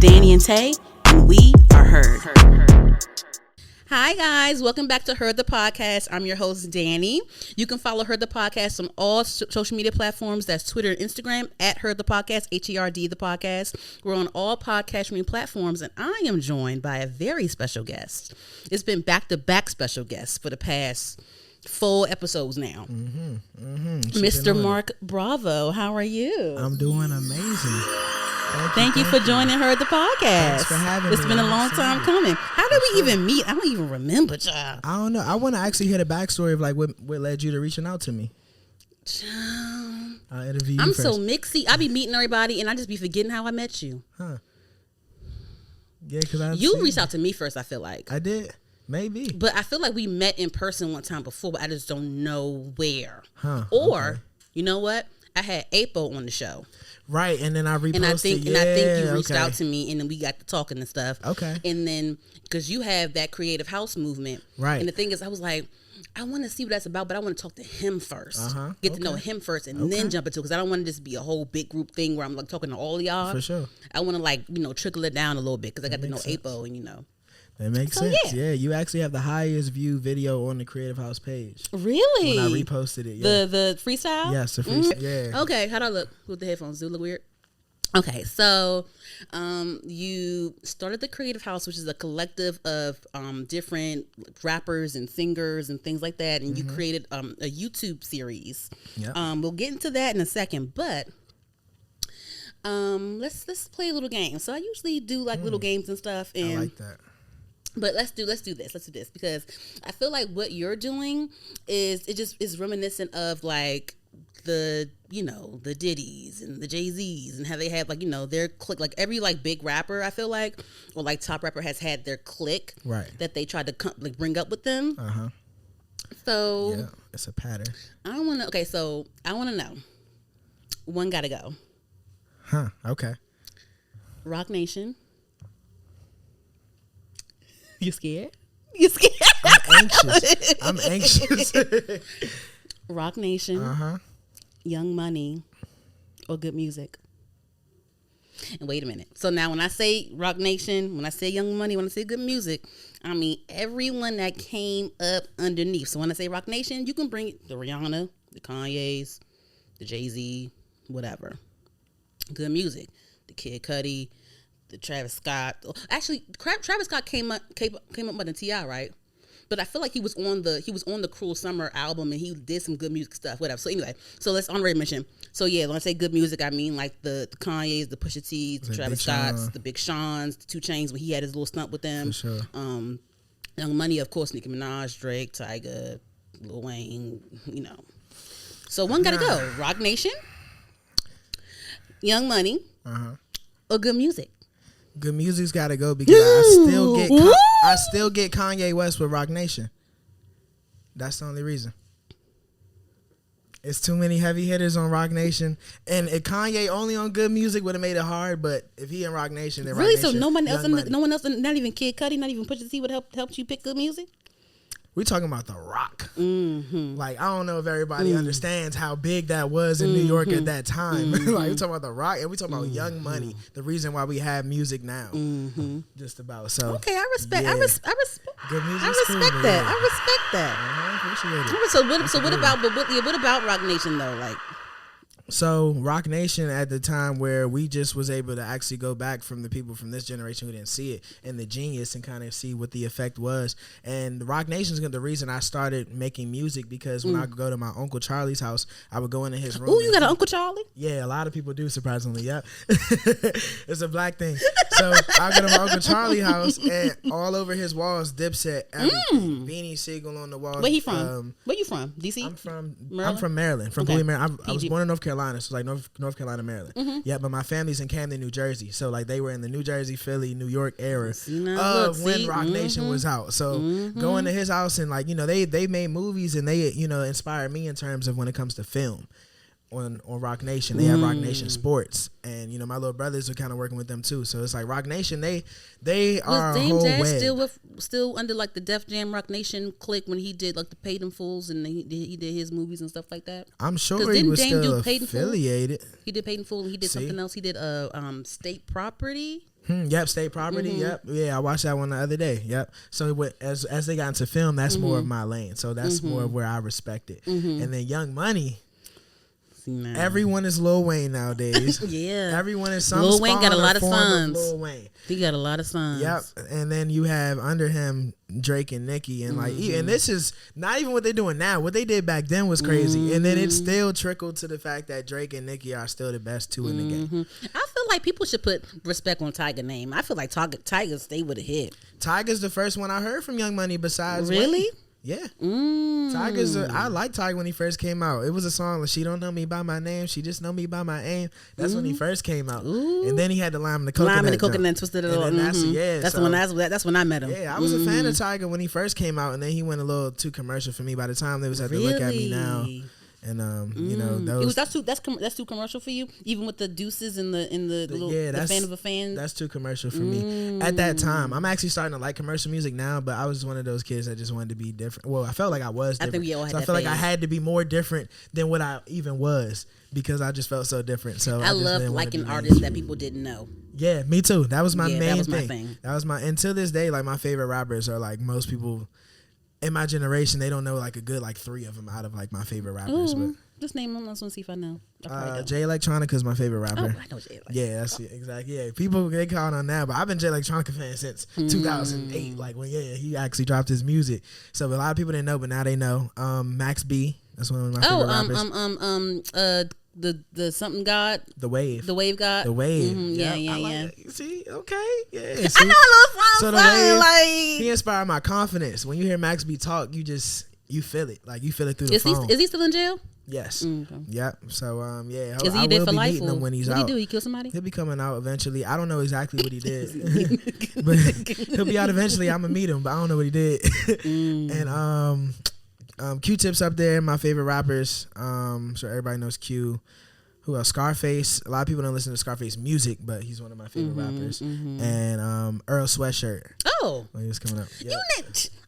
Dani and Tay, and we are heard. Hi guys, welcome back to Heard the Podcast. I'm your host, Dani. You can follow Heard the Podcast on all social media platforms. That's Twitter and Instagram at Heard the Podcast, HERD the Podcast. We're on all podcast streaming platforms, and I am joined by a very special guest. It's been back-to-back special guests for the past 4 episodes now. Mr. Marc Bravo, how are you? I'm doing amazing. Thank you for joining Heard the Podcast. Thanks for having me. It's been a long time coming. How did we even meet? I don't even remember, child. I don't know. I want to actually hear the backstory of like what led you to reaching out to me. I'll interview you I'm first. so mixy. I be meeting everybody and I just be forgetting how I met you. Huh. Yeah, because you reached out to me first, I feel like. I did. Maybe. But I feel like we met in person one time before, but I just don't know where. Huh. Or, okay. You know what? I had Apo on the show. Right, and then I reposted. And I think you reached out to me, and then we got to talking and stuff. Okay. And then, because you have that creative house movement. Right. And the thing is, I was like, I want to see what that's about, but I want to talk to him first. Get to know him first, and then jump into it, because I don't want to just be a whole big group thing where I'm like talking to all of y'all. For sure. I want to trickle it down a little bit, because I got to know Apo, and That makes sense. Yeah, you actually have the highest view video on the Creative House page. Really? When I reposted it. Yeah. The freestyle? Yes, the freestyle. Yeah. Okay, how'd I look with the headphones? Do it look weird? Okay, so you started the Creative House, which is a collective of different rappers and singers and things like that, and you created a YouTube series. Yep. We'll get into that in a second, but let's play a little game. So I usually do like little games and stuff, and I like that. But let's do this because I feel like what you're doing is reminiscent of like the Diddy's and the Jay-Z's and how they have their clique, like every like big rapper I feel like, or like top rapper has had their clique that they tried to bring up with them. So yeah, it's a pattern. I want to know, one gotta go. Okay. Rock Nation. You scared? I'm anxious. Rock Nation. Young Money, or good music. And wait a minute. So now when I say Rock Nation, when I say Young Money, when I say good music, I mean everyone that came up underneath. So when I say Rock Nation, you can bring the Rihanna, the Kanye's, the Jay-Z, whatever. Good music. The Kid Cudi, the Travis Scott. Actually, Travis Scott came up with the T.I., right? But I feel like he was on the Cruel Summer album, and he did some good music stuff, whatever. So anyway, so let's honorary mention. So yeah, when I say good music, I mean like the Kanye's, the Pusha T's, the Travis Scott's, the Big Sean's, the 2 Chainz when he had his little stunt with them. For sure. Young Money, of course, Nicki Minaj, Drake, Tyga, Lil Wayne, So one gotta go. Rock Nation, Young Money, or good music. Good music's got to go because I still get Kanye West with Rock Nation. That's the only reason. It's too many heavy hitters on Rock Nation, and if Kanye only on good music would have made it hard. But if he in Rock Nation, then really, Rock Nation, so no one else, not even Kid Cudi, not even Pusha T would help you pick good music. We talking about The Rock. Like, I don't know if everybody understands how big that was in New York at that time. Like, we talking about The Rock, and we talking about Young Money, the reason why we have music now. Just about. So okay, I respect. Yeah. I respect cool, that. I respect that. I appreciate it. So what about Rock Nation though? Like, so Rock Nation at the time where we just was able to actually go back from the people from this generation who didn't see it and the genius and kind of see what the effect was. And Rock Nation's the reason I started making music, because when I go to my Uncle Charlie's house, I would go into his room. Oh, you got an Uncle Charlie? Yeah, a lot of people do, surprisingly. Yeah. It's a black thing. So I go to my Uncle Charlie's house, and all over his walls, Dipset, everything. Beanie Siegel on the walls. Where he from? Where you from? DC? I'm from Maryland. From Bowie, Maryland. I was born in North Carolina, so like North Carolina, Maryland. Yeah, but my family's in Camden, New Jersey. So like they were in the New Jersey, Philly, New York era when Rock Nation was out. So going to his house and like they made movies and they inspired me in terms of when it comes to film. on Rock Nation. They have Rock Nation Sports, and my little brothers are kind of working with them too. So it's like Rock Nation. They are a whole web. Still under like the Def Jam Rock Nation clique when he did like the Paid in Fulls and he did his movies and stuff like that. I'm sure he was still affiliated. He did Paid in Full and he did something else. He did State Property. Yep, State Property. Yep, yeah, I watched that one the other day. Yep. So as they got into film, that's more of my lane. So that's more of where I respect it. And then Young Money. No. Everyone is Lil Wayne nowadays. Yeah. Everyone is some Lil Wayne got a lot of sons. Lil Wayne. He got a lot of sons. Yep. And then you have under him Drake and Nicki, and and this is not even what they're doing now. What they did back then was crazy. And then it still trickled to the fact that Drake and Nicki are still the best two in the game. I feel like people should put respect on Tyga name. I feel like Tyga stay with a hit. Tyga's the first one I heard from Young Money besides Really? Wayne. Yeah. Tyga's I liked Tyga when he first came out. It was a song like She Don't Know Me By My Name, She Just Know Me By My Aim. That's when he first came out. And then he had the lime and the coconut. Lime and the coconut twisted it all. That's when I met him. Yeah, I was a fan of Tyga when he first came out, and then he went a little too commercial for me. By the time they was at the Look At Me Now. And that's too commercial for you, even with the deuces and the fan of a fan. That's too commercial for me at that time. I'm actually starting to like commercial music now, but I was one of those kids that just wanted to be different. Well, I felt like I was different. I think we all had that I felt phase. like I had to be more different than what I even was because I just felt so different. So I love liking artists that people didn't know. Yeah, me too. That was my main that was thing. My thing. That was until this day, like my favorite rappers are like most people in my generation. They don't know like a good like 3 of them out of like my favorite rappers. But just name them. Let's see if I know. Jay Electronica is my favorite rapper. Oh, I know Jay Electronica. Yeah, that's it, exactly. Yeah, people they caught on that, but I've been Jay Electronica fan since 2008. Like when he actually dropped his music. So a lot of people didn't know, but now they know. Max B, that's one of my favorite rappers. The something God. The Wave. The Wave God. The Wave. Yeah. See, okay, yeah. See? I know a little so something like he inspired my confidence. When you hear Max B talk, you feel it. Like you feel it through the phone. Is he still in jail? Yes. Okay. Yep. So yeah. Is he there for life? Meeting him when he's out. What did he do? He kill somebody? He'll be coming out eventually. I don't know exactly what he did, but he'll be out eventually. I'm gonna meet him, but I don't know what he did. And Q-Tip's up there. My favorite rappers. So everybody knows Q. Who else? Scarface. A lot of people don't listen to Scarface music, but he's one of my favorite rappers. And Earl Sweatshirt. Oh, when he was coming up. Yep.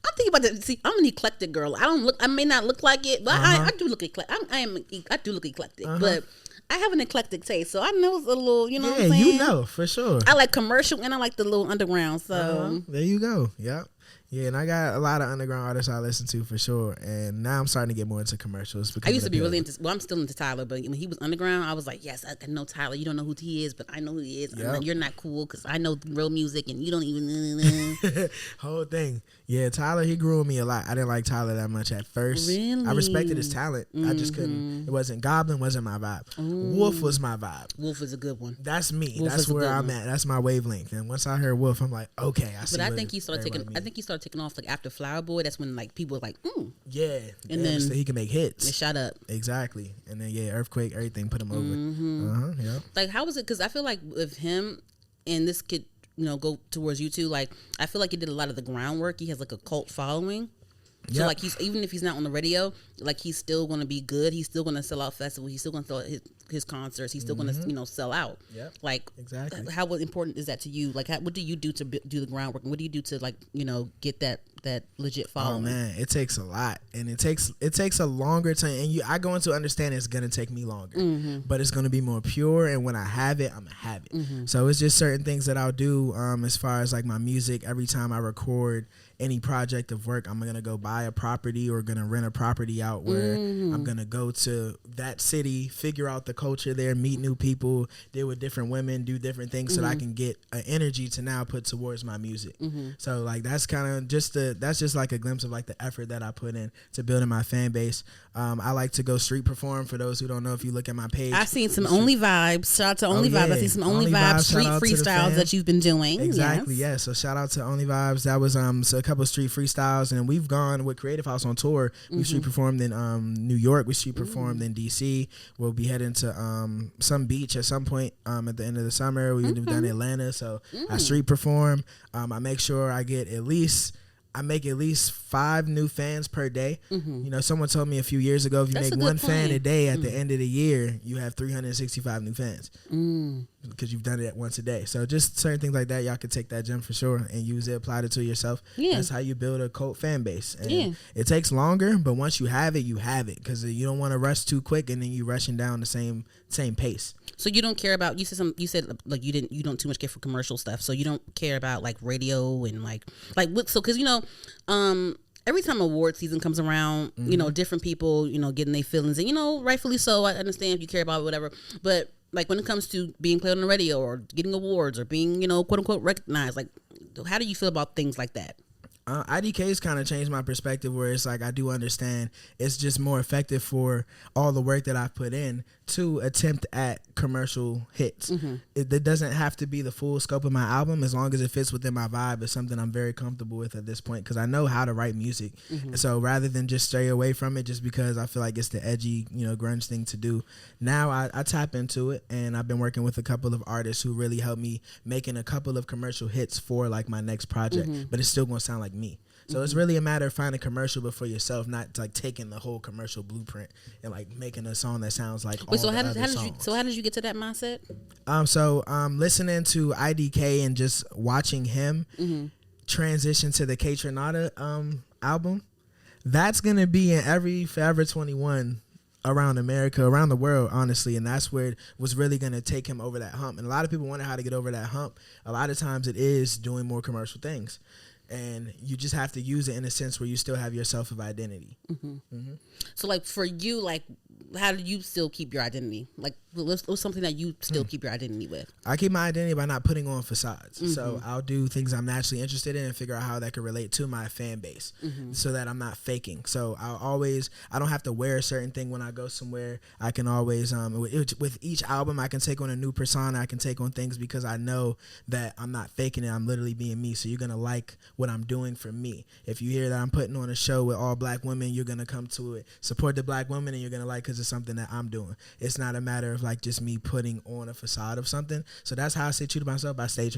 I'm thinking about that. See, I'm an eclectic girl. I may not look like it, but I do look eclectic. I do look eclectic, but I have an eclectic taste, so I know it's a little. You know what I'm saying? You know for sure. I like commercial and I like the little underground. So there you go. Yep. Yeah, and I got a lot of underground artists I listen to for sure, and now I'm starting to get more into commercials. I used to be really into. Well, I'm still into Tyler, but when he was underground, I was like, yes, I know Tyler. You don't know who he is, but I know who he is. Yep. You're not cool because I know real music, and you don't even. Whole thing. Yeah, Tyler, he grew on me a lot. I didn't like Tyler that much at first. Really? I respected his talent. I just couldn't. It wasn't Goblin. Wasn't my vibe. Wolf was my vibe. Wolf is a good one. That's me. That's where I'm at. That's my wavelength. And once I heard Wolf, I'm like, okay, I see. But I think he started taking off like after Flower Boy. That's when like people were like, yeah, and then he can make hits. It shot up exactly, and then Earthquake, everything put him over. Yeah. Like how was it? Because I feel like with him and this kid, go towards you too. Like I feel like he did a lot of the groundwork. He has like a cult following. So like even if he's not on the radio, like he's still going to be good. He's still going to sell out festivals. He's still going to sell his concerts. He's still going to sell out. Yeah. Like exactly. How important is that to you? Like what do you do to do the groundwork? And what do you do to like get that legit following? Oh man, it takes a lot, and it takes a longer time. And I go into understanding it's going to take me longer, but it's going to be more pure. And when I have it, I'm gonna have it. So it's just certain things that I'll do as far as like my music. Every time I record any project of work, I'm gonna go buy a property or gonna rent a property out where I'm gonna go to that city, figure out the culture there, meet new people, deal with different women, do different things so that I can get an energy to now put towards my music. So like that's kind of that's just like a glimpse of like the effort that I put in to building my fan base. I like to go street perform. For those who don't know, if you look at my page, I've seen some Only Vibes. Shout out to Only Vibes. I see some Only Vibes street freestyles that you've been doing. Exactly. Yeah. So shout out to Only Vibes. That was so a couple of street freestyles, and we've gone with Creative House on tour. We street performed in New York. We street performed in DC. We'll be heading to some beach at some point at the end of the summer. We've done Atlanta. So I street perform. I make sure I get at least I make at least 5 new fans per day. Mm-hmm. You know, someone told me a few years ago, if you That's make a one good fan point. a day at the end of the year, you have 365 new fans because you've done it once a day. So just certain things like that, y'all can take that gem for sure and use it, apply it to yourself. Yeah. That's how you build a cult fan base. And Yeah. it takes longer, but once you have it because you don't want to rush too quick and then you rushing down the same pace. So you don't care about, you said like you don't too much care for commercial stuff. So you don't care about like radio and like what, so cuz you know every time award season comes around, you know, different people, you know, getting their feelings, and you know, rightfully so. I understand if you care about it, whatever, but like when it comes to being played on the radio or getting awards or being, you know, quote unquote recognized, like how do you feel about things like that? IDK's kind of changed my perspective, where it's like I do understand it's just more effective for all the work that I've put in to attempt at commercial hits. It doesn't have to be the full scope of my album, as long as it fits within my vibe. It's something I'm very comfortable with at this point because I know how to write music. So rather than just stray away from it just because I feel like it's the edgy, you know, grunge thing to do, now I tap into it, and I've been working with a couple of artists who really helped me making a couple of commercial hits for like my next project, but it's still gonna sound like me. So it's really a matter of finding commercial, but for yourself, not like taking the whole commercial blueprint and like making a song that sounds like all so the how other did songs. how did you get to that mindset? Listening to IDK and just watching him transition to the K Tronada album, that's gonna be in every Forever 21 around America, around the world, honestly, and that's where it was really going to take him over that hump. And a lot of people wonder how to get over that hump. A lot of times it is doing more commercial things, and you just have to use it in a sense where you still have your self of identity. So like for you, like how do you still keep your identity? Like what's something that you still keep your identity with? I keep my identity by not putting on facades. So I'll do things I'm naturally interested in and figure out how that could relate to my fan base so that I'm not faking. So I don't have to wear a certain thing when I go somewhere. I can always, with each album, I can take on a new persona. I can take on things because I know that I'm not faking it. I'm literally being me. So you're going to like what I'm doing for me. If you hear that I'm putting on a show with all black women, you're going to come to it, support the black women, and you're going to like because it's something that I'm doing. It's not a matter of like just me putting on a facade of something. So that's how I stay true to myself. I staying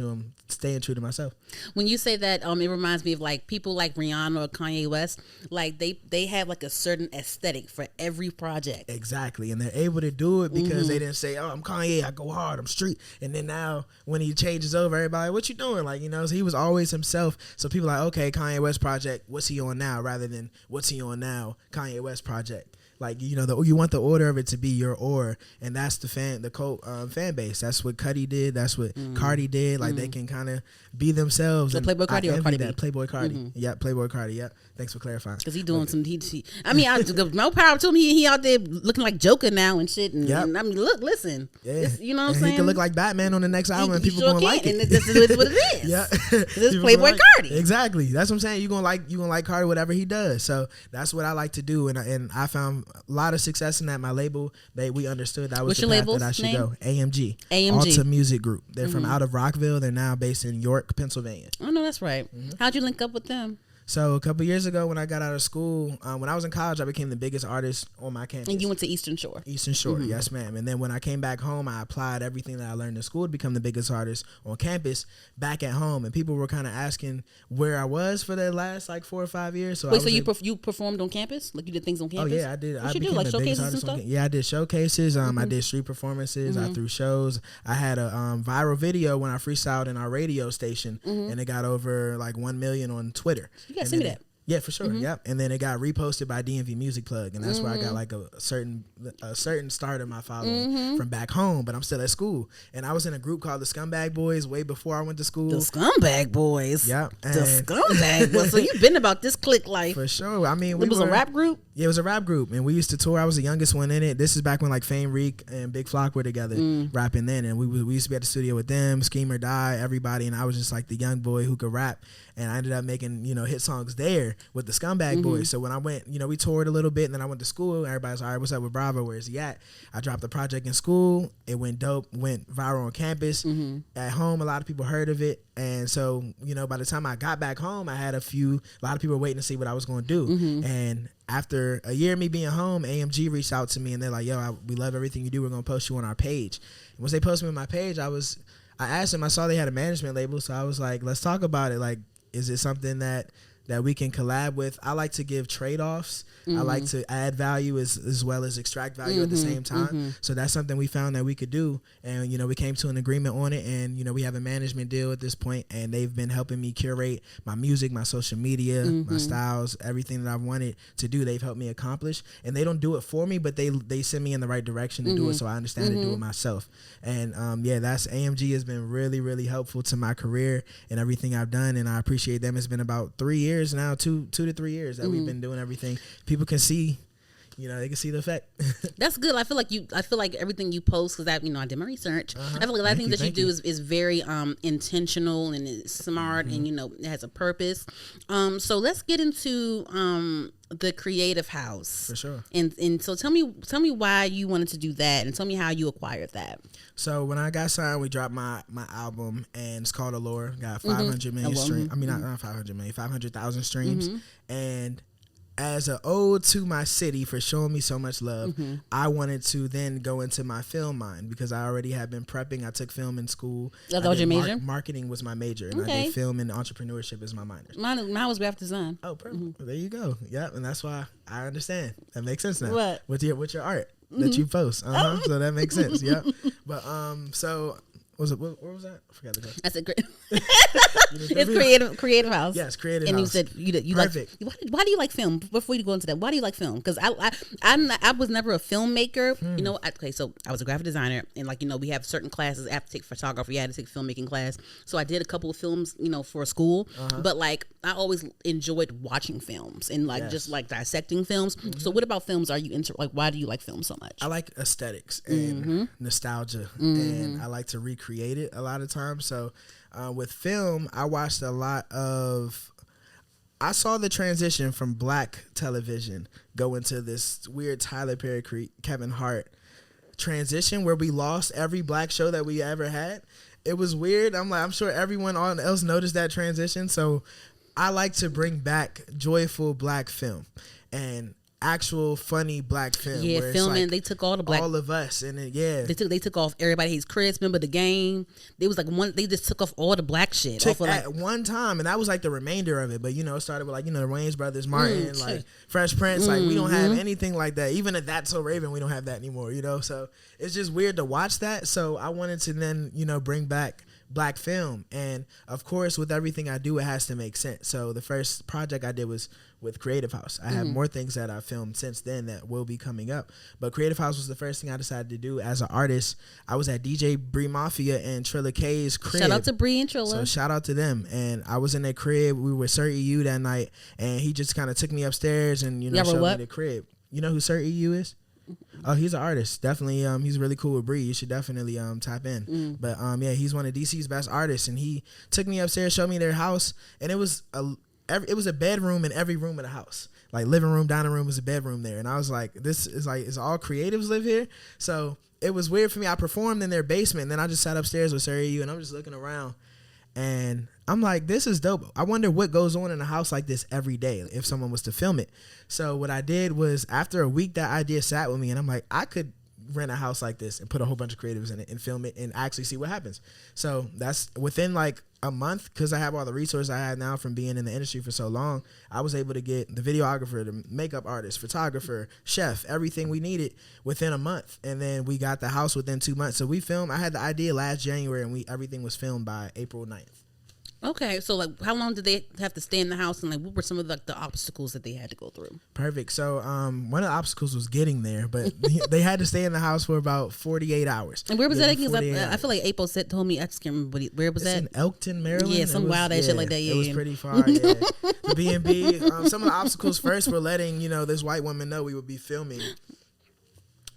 true to myself. When you say that, it reminds me of like people like Rihanna or Kanye West. Like they have like a certain aesthetic for every project. Exactly, and they're able to do it because they didn't say, "Oh, I'm Kanye. I go hard. I'm street." And then now when he changes over, everybody, "What you doing?" Like, you know, so he was always himself. So people are like, okay, Kanye West project. What's he on now? Rather than what's he on now? Kanye West project. Like, you know, you want the order of it to be your or, and that's the cult fan base. That's what Cudi did. That's what Cardi did. Like, they can kind of be themselves. So Playboy Cardi or Cardi B? Playboy Cardi. Yeah, Playboy Cardi. Yeah. Thanks for clarifying. Because he doing some. No power to him. He out there looking like Joker now and shit. And, and I mean, listen. Yeah. You know what I'm saying? He could look like Batman on the next album, and people sure gonna like it. And this is what it is. Yeah. This is Playboy Cardi. Exactly. That's what I'm saying. You gonna like Cardi, whatever he does. So that's what I like to do, and I found a lot of success in that. My label, we understood that was What's the your path label's that I should name? go. AMG. AMG. Alta Music Group. They're from out of Rockville. They're now based in York, Pennsylvania. Oh no, that's right. How'd you link up with them? So a couple years ago, when I got out of school, when I was in college, I became the biggest artist on my campus. And you went to Eastern Shore. Eastern Shore, yes, ma'am. And then when I came back home, I applied everything that I learned in school to become the biggest artist on campus back at home. And people were kind of asking where I was for the last like 4 or 5 years. So wait, so you performed on campus? Like you did things on campus? Oh yeah, I did. What you do? Like showcases and stuff? Yeah, I did showcases. I did street performances. I threw shows. I had a viral video when I freestyled in our radio station, and it got over like 1 million on Twitter. You gotta send me that. Yeah, for sure. Yep. And then it got reposted by DMV Music Plug, and that's where I got like a certain start of my following from back home. But I'm still at school, and I was in a group called the Scumbag Boys way before I went to school. The Scumbag Boys. Yep. The Scumbag Boys. So you've been about this clique life for sure. I mean, it was a rap group. Yeah, it was a rap group, and we used to tour. I was the youngest one in it. This is back when like Fame Reek and Big Flock were together rapping then, and we used to be at the studio with them, Scheme or Die, everybody, and I was just like the young boy who could rap. And I ended up making, hit songs there with the Scumbag Boys. So when I went, we toured a little bit, and then I went to school. And everybody's all right, what's up with Bravo? Where's he at? I dropped the project in school. It went dope, went viral on campus. At home, a lot of people heard of it. And so, by the time I got back home, I had a lot of people were waiting to see what I was going to do. And after a year of me being home, AMG reached out to me, and they're like, yo, we love everything you do. We're going to post you on our page. And once they posted me on my page, I asked them, I saw they had a management label. So I was like, let's talk about it. Like, is it something that that we can collab with. I like to give trade-offs. I like to add value as well as extract value at the same time. So that's something we found that we could do. And, we came to an agreement on it. And, we have a management deal at this point. And they've been helping me curate my music, my social media, my styles, everything that I wanted to do. They've helped me accomplish. And they don't do it for me, but they send me in the right direction to do it so I understand to do it myself. And, that's AMG has been really, really helpful to my career and everything I've done. And I appreciate them. It's been about 3 years now, 2 to 3 years that we've been doing everything. People can see, they can see the effect. That's good. I feel like everything you post, because I did my research. I feel like a lot of things that you do is very intentional and it's smart and it has a purpose. So let's get into the creative house. For sure. And so tell me why you wanted to do that, and tell me how you acquired that. So when I got signed, we dropped my album, and it's called Allure. Got 500 million streams. I mean, not 500 million, 500,000 streams. And as an ode to my city for showing me so much love, I wanted to then go into my film mind, because I already had been prepping. I took film in school. That was your major? Marketing was my major, and I did film and entrepreneurship as my minor. Mine was graphic design. Oh, perfect. There you go. Yep, and that's why I understand. That makes sense now. What? With your art that you post. So that makes sense. Yep. But so what was that? I forgot the question. That's a great. It's creative house. Yes, creative and house. And you said you perfect. Like. Why do you like film? Before you go into that, why do you like film? Because I was never a filmmaker. Okay, so I was a graphic designer, and we have certain classes. I have to take photography. I had to take filmmaking class. So I did a couple of films, for school. But I always enjoyed watching films and just dissecting films. So what about films are you into? Why do you like film so much? I like aesthetics and nostalgia, and I like to recreate it a lot of times. So with film, I watched a lot of. I saw the transition from black television go into this weird Tyler Perry, Kevin Hart transition where we lost every black show that we ever had. It was weird. I'm sure everyone else noticed that transition. So I like to bring back joyful black film and actual funny black film. Yeah, where filming. They took all the black. All of us, and they took off Everybody Hates Chris. Remember The Game? They was they just took off all the black shit. At one time, and that was the remainder of it. But it started with the Wayans brothers, Martin, Fresh Prince. We don't have anything like that. Even at That's So Raven, we don't have that anymore. So it's just weird to watch that. So I wanted to then bring back black film, and of course with everything I do, it has to make sense. So the first project I did was with Creative House. I have more things that I filmed since then that will be coming up, but Creative House was the first thing I decided to do as an artist. I was at DJ Bree Mafia and Trilla K's crib. Shout out to Bree and Trilla. So shout out to them. And I was in their crib. We were with Sir EU that night, and he just kind of took me upstairs and showed me the crib. You know who Sir EU is? Oh, he's an artist. Definitely, he's really cool with Bree. You should definitely tap in. But he's one of DC's best artists, and he took me upstairs, showed me their house, and it was a bedroom in every room of the house. Living room, dining room was a bedroom there, and I was like, this is is all creatives live here? So it was weird for me. I performed in their basement, and then I just sat upstairs with Sir EU, and I'm just looking around, and I'm like, this is dope. I wonder what goes on in a house like this every day if someone was to film it. So what I did was, after a week, that idea sat with me, and I'm like, I could rent a house like this and put a whole bunch of creatives in it and film it and actually see what happens. So that's within a month, because I have all the resources I have now from being in the industry for so long. I was able to get the videographer, the makeup artist, photographer, chef, everything we needed within a month. And then we got the house within 2 months. So we filmed. I had the idea last January, and everything was filmed by April 9th. Okay, so how long did they have to stay in the house, and what were some of the obstacles that they had to go through? Perfect. So one of the obstacles was getting there, but they had to stay in the house for about 48 hours. And where was that? I feel like April told me, I just can't remember where was that? In Elkton, Maryland. Yeah, some wild ass shit like that. Yeah, it was pretty far. Yeah, the B&B. Some of the obstacles first were letting this white woman know we would be filming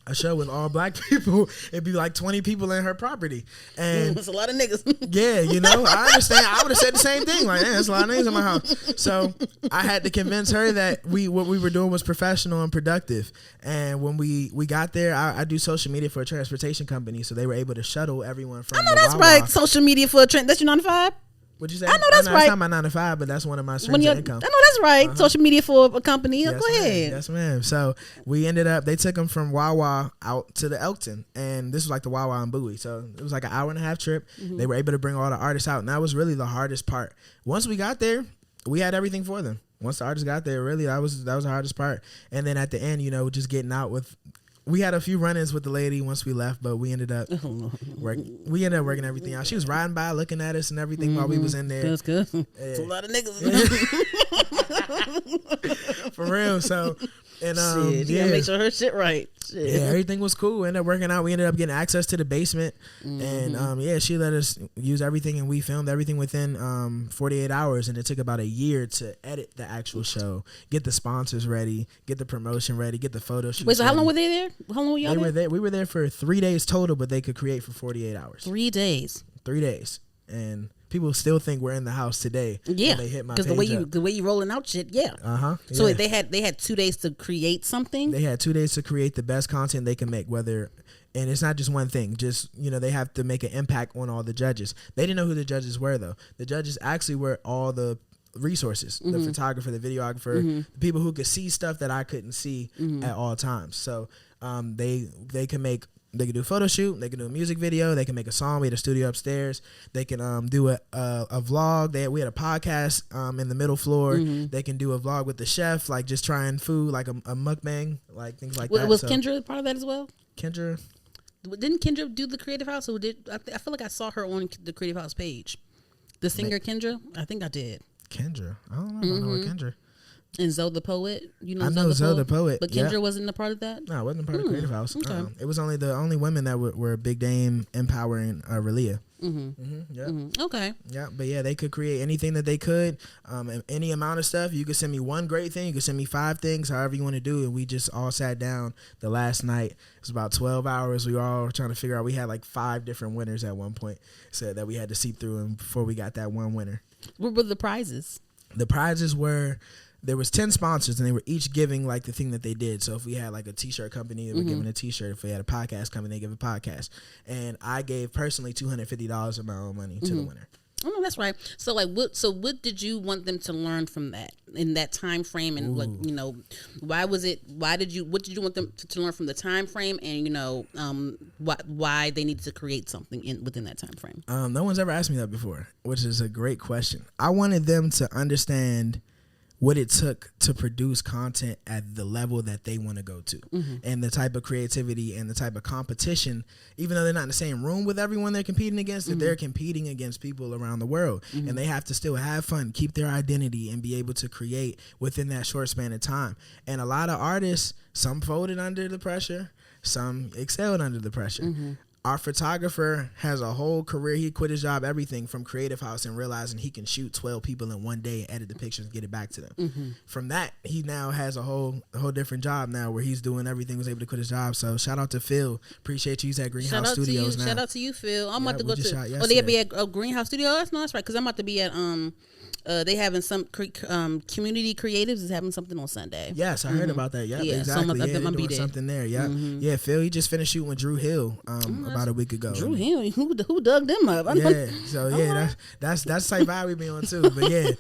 a show with all black people. It'd be 20 people in her property, and it's a lot of niggas. Yeah, I understand. I would have said the same thing. There's a lot of niggas in my house. So I had to convince her that what we were doing was professional and productive. And when we got there, I do social media for a transportation company, so they were able to shuttle everyone from. I know that's right. Social media for a trend. That's your 9 to 5. What'd you say? I know that's right. It's not my 9 to 5, but that's one of my streams of income. I know that's right. Social media for a company. Yes, go ahead. Yes, ma'am. So we ended up, they took them from Wawa out to the Elkton, and this was the Wawa and Bowie. So it was an hour and a half trip. They were able to bring all the artists out, and that was really the hardest part. Once we got there, we had everything for them. Once the artists got there, really, that was the hardest part. And then at the end, you know, just getting out with. We had a few run-ins with the lady once we left, but we ended up working everything out. She was riding by, looking at us and everything while we was in there. That's good. It's a lot of niggas. For real. So, and you gotta make sure her shit right. Shit. Yeah, everything was cool. Ended up working out. We ended up getting access to the basement, and she let us use everything, and we filmed everything within 48 hours. And it took about a year to edit the actual show, get the sponsors ready, get the promotion ready, get the photo shoots. Wait, so ready. how long were they there? How long were y'all there? We were there for 3 days total, but they could create for 48 hours. 3 days. 3 days, and people still think we're in the house today. Yeah, they hit my because the way you rolling out shit. Yeah. Yeah. So they had 2 days to create something. They had 2 days to create the best content they can make. And it's not just one thing. Just, you know, they have to make an impact on all the judges. They didn't know who the judges were though. The judges actually were all the resources: the photographer, the videographer, the people who could see stuff that I couldn't see at all times. So they can make. They can do a photo shoot. They can do a music video. They can make a song. We had a studio upstairs. They can do a vlog. We had a podcast in the middle floor. They can do a vlog with the chef, like just trying food, like a mukbang, like things like that. Was Kendra part of that as well? Kendra? Didn't Kendra do the Creative House? Or I feel like I saw her on the Creative House page. The singer Kendra? I think I did. Kendra? I don't know. I know Kendra. And Zoe the Poet, you know, I know Zoe the Poet, but Kendra wasn't a part of that. No, it wasn't a part of Creative House. Okay. It was only the only women that were Big Dame, Empowering, Relia. Okay. Yeah, but yeah, they could create anything that they could, any amount of stuff. You could send me one great thing. You could send me 5 things, however you want to do. And we just all sat down the last night. It was about 12 hours. We were all trying to figure out. We had like 5 different winners at one point, so that we had to seep through and before we got that one winner. What were the prizes? The prizes were. There was 10 sponsors, and they were each giving like the thing that they did. So if we had like a t-shirt company, they were giving a t-shirt. If we had a podcast company, they give a podcast. And I gave personally $250 of my own money to the winner. Oh, no, that's right. So like, what did you want them to learn from that in that time frame? And like, you know, what did you want them to learn from the time frame? And you know, why they needed to create something within that time frame? No one's ever asked me that before, which is a great question. I wanted them to understand what it took to produce content at the level that they want to go to, and the type of creativity and the type of competition, even though they're not in the same room with everyone they're competing against, they're competing against people around the world, and they have to still have fun, keep their identity, and be able to create within that short span of time. And a lot of artists, some folded under the pressure, some excelled under the pressure. Our photographer has a whole career. He quit his job, everything from Creative House, and realizing he can shoot 12 people in one day and edit the pictures and get it back to them. From that, he now has a whole different job now where he's doing everything, was able to quit his job. So shout out to Phil. Appreciate you. He's at Greenhouse Studios now. Shout out to you, Phil. I'm about to go to. They be at Greenhouse Studio. That's right. Because I'm about to be at they having some community creatives is having something on Sunday. Yes, I heard about that. Yep, exactly. So I'm doing something there. Yeah, yeah. Phil, he just finished shooting with Drew Hill about a week ago. Drew Hill, who dug them up? That's the type vibe we be on too. But yeah.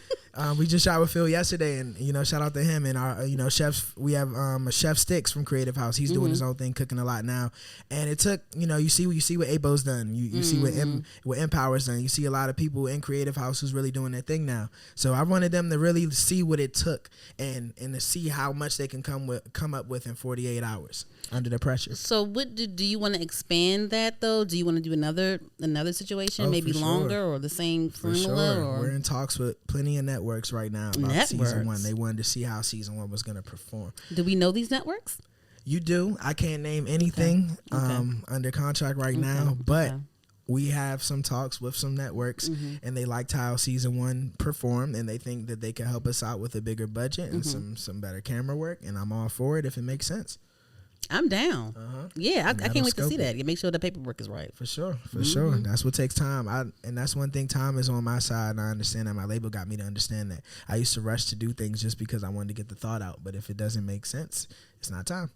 We just shot with Phil yesterday, and you know, shout out to him and our chefs. We have Chef Sticks from Creative House. He's doing his own thing, cooking a lot now. And it took, you see what Abo's done. You see what Empower's done. You see a lot of people in Creative House who's really doing their thing now. So I wanted them to really see what it took and to see how much they can come up with in 48 hours under the pressure. So what do you want to expand that though? Do you want to do another situation, maybe longer or the same formula? Sure. We're in talks with plenty of networks right now about season 1. They wanted to see how season 1 was going to perform. Do we know these networks? You do. I can't name anything under contract right now, but we have some talks with some networks, and they liked how season 1 performed, and they think that they can help us out with a bigger budget and some better camera work, and I'm all for it if it makes sense. I'm down. Yeah, I can't wait to see that. You make sure the paperwork is right. For sure. That's what takes time. And that's one thing. Time is on my side, and I understand that. My label got me to understand that. I used to rush to do things just because I wanted to get the thought out. But if it doesn't make sense, it's not time.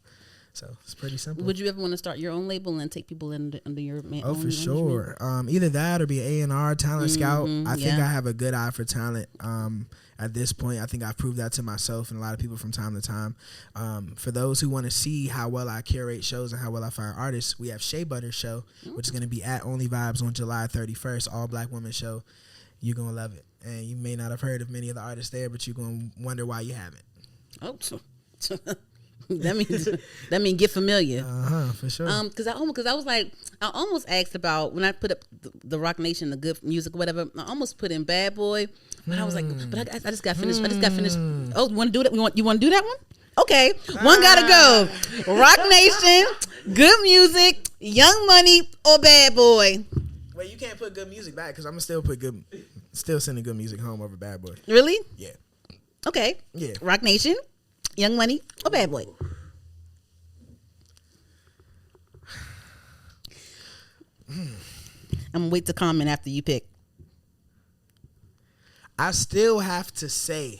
So it's pretty simple. Would you ever want to start your own label and take people under your own for sure. Either that or be A&R, talent scout. I think I have a good eye for talent. At this point, I think I've proved that to myself and a lot of people from time to time. For those who want to see how well I curate shows and how well I find artists, we have Shea Butter Show, which is going to be at Only Vibes on July 31st, all black women show. you're gonna love it. And you may not have heard of many of the artists there, but you're gonna wonder why you haven't. Oh, that means get familiar. For sure. Because I was like, I almost asked about when I put up the Rock Nation, the good music, or whatever. I almost put in Bad Boy, but I was like, but I just got finished. Oh, you want to do that? You want to do that one? Okay, one gotta go. Rock Nation, good music, Young Money, or Bad Boy. Wait, you can't put good music back because I'm gonna still sending good music home over Bad Boy. Really? Yeah. Okay. Yeah. Rock Nation, Young Money, or Bad Boy. I'm gonna wait to comment after you pick. I still have to send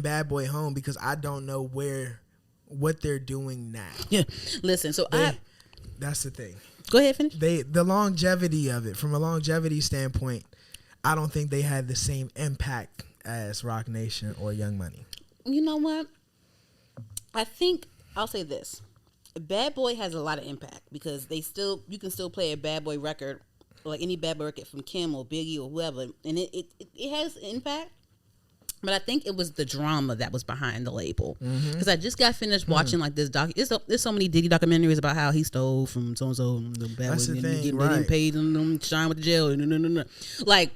Bad Boy home because I don't know what they're doing now. Yeah. Listen, that's the thing. Go ahead, finish. The longevity of it, from a longevity standpoint, I don't think they had the same impact as Rock Nation or Young Money. You know what? I think I'll say this. Bad Boy has a lot of impact because you can still play a Bad Boy record, like any Bad Boy record from Kim or Biggie or whoever, and it has impact. But I think it was the drama that was behind the label. Because I just got finished watching like this doc. There's so many Diddy documentaries about how he stole from so and so. That's the thing, getting paid and shine with the jail. Like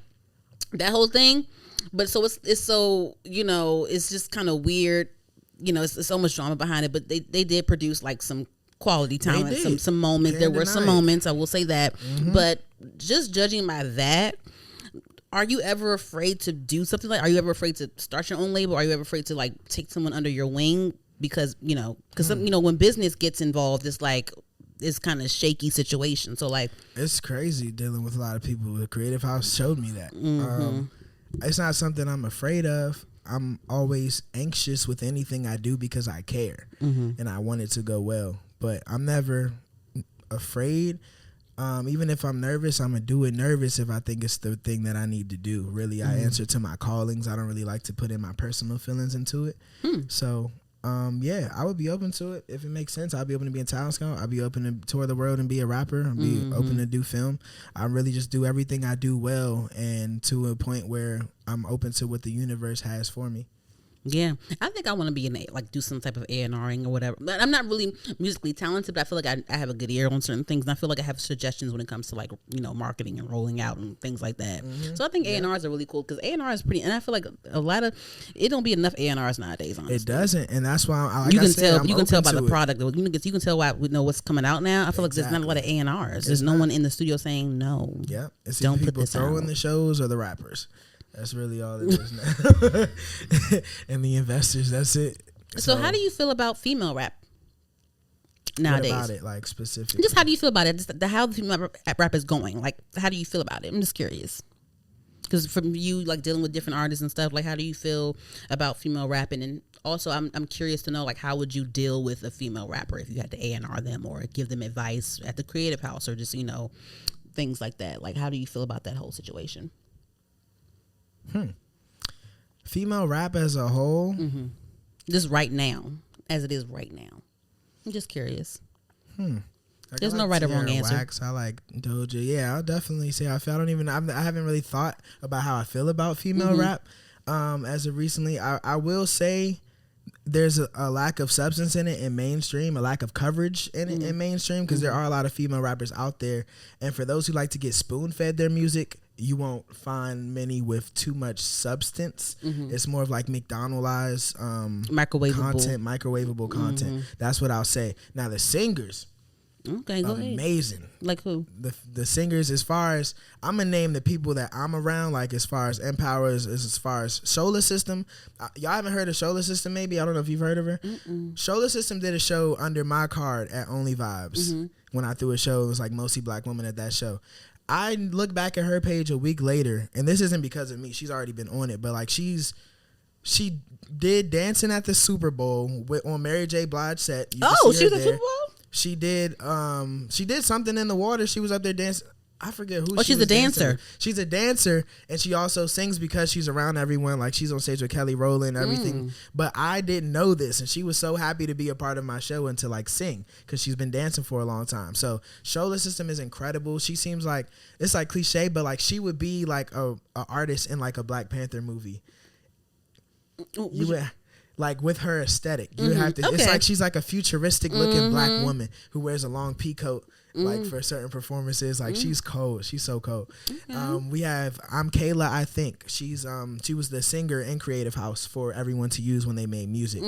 that whole thing. But so it's so, it's just kind of weird. It's so much drama behind it. But they did produce like some quality talent, some moments. There were some moments, I will say that. But just judging by that, are you ever afraid to do something like? Are you ever afraid to start your own label? Are you ever afraid to like take someone under your wing because when business gets involved, it's like it's kind of shaky situation. So like it's crazy dealing with a lot of people. The Creative House showed me that. It's not something I'm afraid of. I'm always anxious with anything I do because I care and I want it to go well. But I'm never afraid. Even if I'm nervous, I'm going to do it nervous if I think it's the thing that I need to do. Really, I answer to my callings. I don't really like to put in my personal feelings into it. So, I would be open to it. If it makes sense, I'll be open to be in Talent Scout. I'll be open to tour the world and be a rapper. I'll be open to do film. I really just do everything I do well and to a point where I'm open to what the universe has for me. Yeah, I think I want to be do some type of A&Ring or whatever. But I'm not really musically talented, but I feel like I have a good ear on certain things, and I feel like I have suggestions when it comes to marketing and rolling out and things like that. So I think A&Rs are really cool because A&R is pretty, and I feel like it don't be enough A&Rs nowadays. Honestly, it doesn't, and that's why you can tell by the product. You can tell why we know what's coming out now. I feel like there's not a lot of A&Rs. There's no one in the studio saying no. Yeah, it's don't put this throwing out. The shows or the rappers. That's really all it is now. And the investors, that's it. So how do you feel about female rap nowadays? What about it, like specifically? Just how do you feel about it? Just how the female rap is going. Like, how do you feel about it? I'm just curious. Because from you, like, dealing with different artists and stuff, like, how do you feel about female rapping? And also, I'm curious to know, like, how would you deal with a female rapper if you had to A&R them or give them advice at the Creative House or just, things like that? Like, how do you feel about that whole situation? Female rap as a whole, just right now, as it is right now. I'm just curious. There's no right or wrong answer. Wax, I like Doja. Yeah, I'll definitely say I haven't really thought about how I feel about female rap. As of recently, I will say there's a lack of substance in it in mainstream, a lack of coverage in it in mainstream, because there are a lot of female rappers out there. And for those who like to get spoon-fed their music, you won't find many with too much substance. It's more of like McDonaldized microwavable content. That's what I'll say. Now the singers, okay, go ahead. Amazing. Like who? The singers, as far as I'm gonna name the people that I'm around, like as far as Empower, as far as Solar System. Y'all haven't heard of Solar System? Maybe, I don't know if you've heard of her. Solar System did a show under my card at Only Vibes. When I threw a show, it was like mostly black women at that show. I look back at her page a week later, and this isn't because of me. She's already been on it, but like she did Dancing at the Super Bowl on Mary J. Blige set. She was at Super Bowl? She did something in the water. She was up there dancing. I forget who. Oh, she's a dancer. She's a dancer, and she also sings because she's around everyone. Like she's on stage with Kelly Rowland, everything. But I didn't know this, and she was so happy to be a part of my show and to like sing because she's been dancing for a long time. So Shola System is incredible. She seems like it's like cliche, but like she would be like a artist in like a Black Panther movie. You would. Like with her aesthetic, you have to. Okay. It's like she's like a futuristic looking Black woman who wears a long pea coat. Like for certain performances, like she's cold. She's so cold. Okay. We have I'm Kayla. I think she's she was the singer in Creative House for everyone to use when they made music.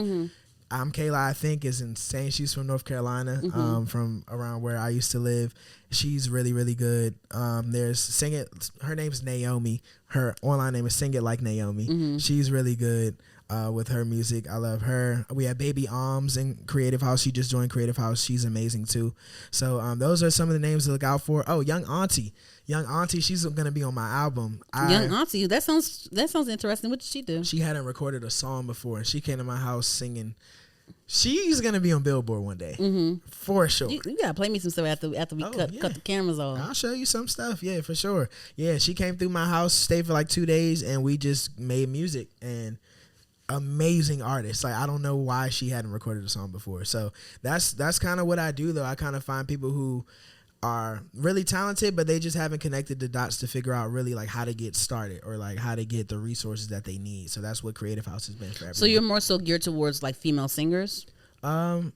I'm Kayla. I think is insane. She's from North Carolina, from around where I used to live. She's really really good. There's Sing It. Her name's Naomi. Her online name is Sing It Like Naomi. She's really good. With her music, I love her. We have Baby Alms in Creative House. She just joined Creative House. She's amazing too. So those are some of the names to look out for. Oh, Young Auntie, she's gonna be on my album. Young Auntie, that sounds interesting. What did she do? She hadn't recorded a song before, and she came to my house singing. She's gonna be on Billboard one day, for sure. You gotta play me some stuff after we cut the cameras off. I'll show you some stuff, yeah, for sure. Yeah, she came through my house, stayed for like 2 days, and we just made music. And amazing artist. Like I don't know why she hadn't recorded a song before. So that's kind of what I do though. I kind of find people who are really talented, but they just haven't connected the dots to figure out really like how to get started or like how to get the resources that they need. So that's what Creative House has been for everyone. So you're more so geared towards like female singers? Or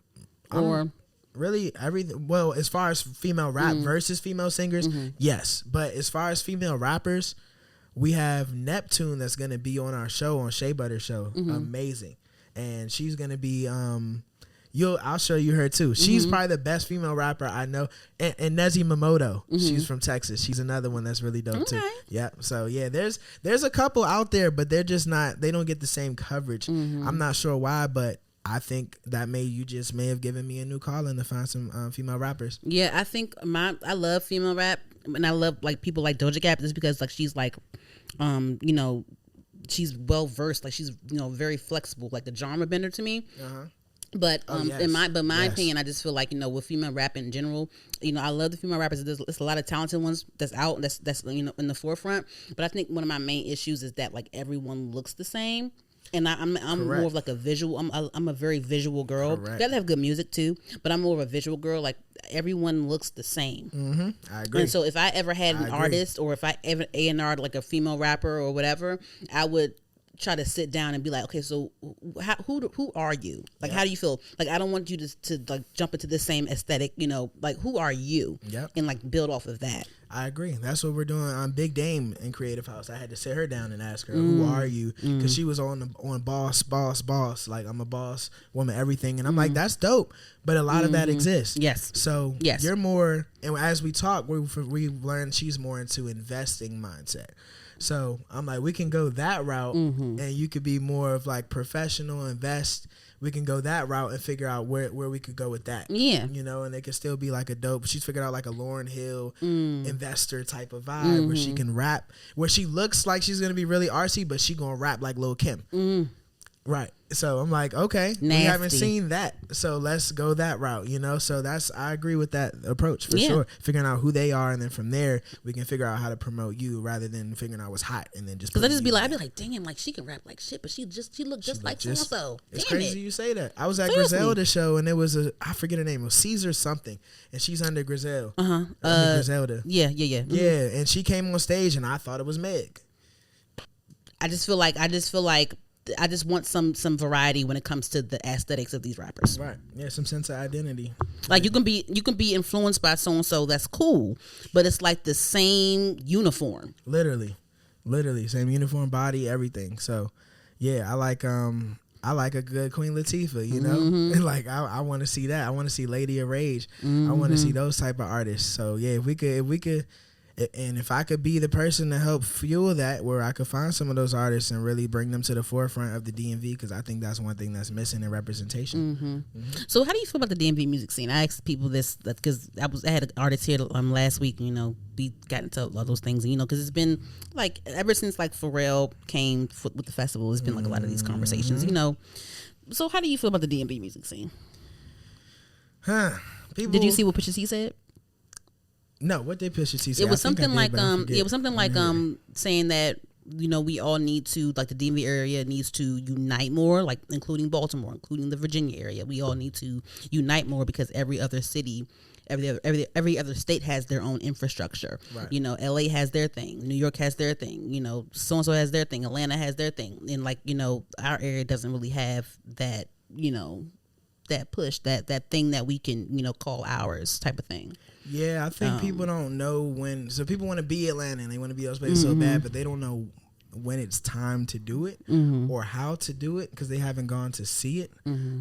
really everything. Well, as far as female rap versus female singers, yes. But as far as female rappers, we have Neptune that's going to be on our show, on Shea Butter Show. Amazing. And she's going to be, I'll show you her too. She's probably the best female rapper I know. And Nezzy Momoto, she's from Texas. She's another one that's really dope too. Yeah. So yeah, there's a couple out there, but they're just not, they don't get the same coverage. I'm not sure why, but I think that may have given me a new calling to find some female rappers. Yeah, I think I love female rap, and I love like people like Doja Cat just because like she's like, she's well versed, like she's very flexible, like the genre bender to me. But in my opinion, I just feel like with female rap in general, I love the female rappers. There's a lot of talented ones that's out, that's in the forefront. But I think one of my main issues is that like everyone looks the same. And I'm more of like a visual. I'm a very visual girl. Gotta have good music too, but I'm more of a visual girl. Like everyone looks the same. I agree. And so if I ever had an artist, or if I ever A&R'd like a female rapper or whatever, I would try to sit down and be like, okay, so who are you? Like, how do you feel? Like, I don't want you to like jump into the same aesthetic. Like who are you? And like build off of that. I agree. That's what we're doing on Big Dame in Creative House. I had to sit her down and ask her, who are you? Because she was on boss. Like, I'm a boss woman, everything. And I'm like, that's dope. But a lot of that exists. Yes. So you're more, and as we talk, we learned she's more into investing mindset. So I'm like, we can go that route, and you could be more of like professional, invest. We can go that route and figure out where we could go with that. Yeah. And it could still be like a dope. She's figured out like a Lauryn Hill investor type of vibe where she can rap, where she looks like she's going to be really artsy, but she going to rap like Lil' Kim. Right. So I'm like, okay, we haven't seen that. So let's go that route, So I agree with that approach for sure. Figuring out who they are, and then from there we can figure out how to promote you rather than figuring out what's hot and then just. Because I'd be like, damn, like she can rap like shit, but she looked just like so and so. It's crazy you say that. I was at Griselda's show, and it was I forget her name, it was Caesar something, and she's under Griselda. Griselda. Yeah. Yeah, and she came on stage, and I thought it was Meg. I just feel like I just want some variety when it comes to the aesthetics of these rappers. Right. Yeah, some sense of identity. Like you can be influenced by so and so, that's cool, but it's like the same uniform. Literally same uniform, body, everything. So, yeah, I like a good Queen Latifah, and like I want to see that. I want to see Lady of Rage. I want to see those type of artists. So yeah, if we could. And if I could be the person to help fuel that, where I could find some of those artists and really bring them to the forefront of the DMV, because I think that's one thing that's missing in representation. So how do you feel about the DMV music scene? I asked people this because I had an artist here last week. We got into all those things. Because it's been like ever since like Pharrell came with the festival, it's been like a lot of these conversations. So how do you feel about the DMV music scene? People, did you see what Pusha T said? No, what did Pusha T say? It was something like saying that, you know, we all need to, like, the DMV area needs to unite more, like, including Baltimore, including the Virginia area. We all need to unite more because every other city, every other state has their own infrastructure. Right. You know, LA has their thing, New York has their thing, you know, so and so has their thing, Atlanta has their thing, and, like, you know, our area doesn't really have that, you know, that push, that thing that we can, you know, call ours type of thing. Yeah, I think people don't know when. So people want to be Atlanta and they want to be those places so bad, but they don't know when it's time to do it or how to do it because they haven't gone to see it.